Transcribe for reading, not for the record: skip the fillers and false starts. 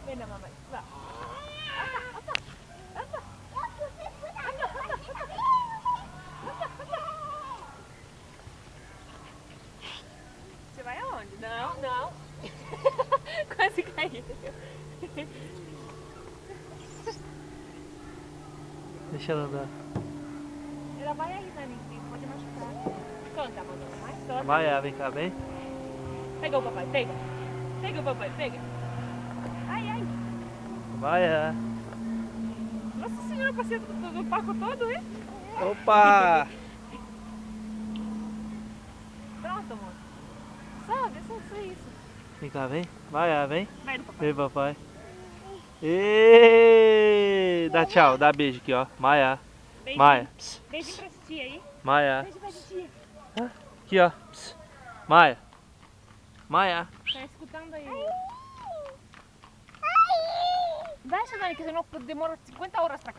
Vem na mamãe. Vai. Você vai aonde? Não, não. Quase caiu. Deixa ela andar. Ela vai aí, Dani. Pode machucar. Canta, Madonna. Mais canta. Maia, vem cá, vem. Pega o papai, pega. Pega o papai, pega. Ai, ai. Maia. Nossa senhora, passeia do parque todo, hein? Opa! Pronto, amor. Sobe, só isso. Vem cá, vem. Maia, vem. Vai no papai. Vem, papai. E dá tchau, dá beijo aqui, ó. Maia. Beijinho. Maia. Pss, Beijinho pra titia aí. Maia. Beijo pra titia. Aqui, ó. Pss. Maia. Maia. Tá escutando aí? Deixa, Dani, que senão demora 50 horas pra cá.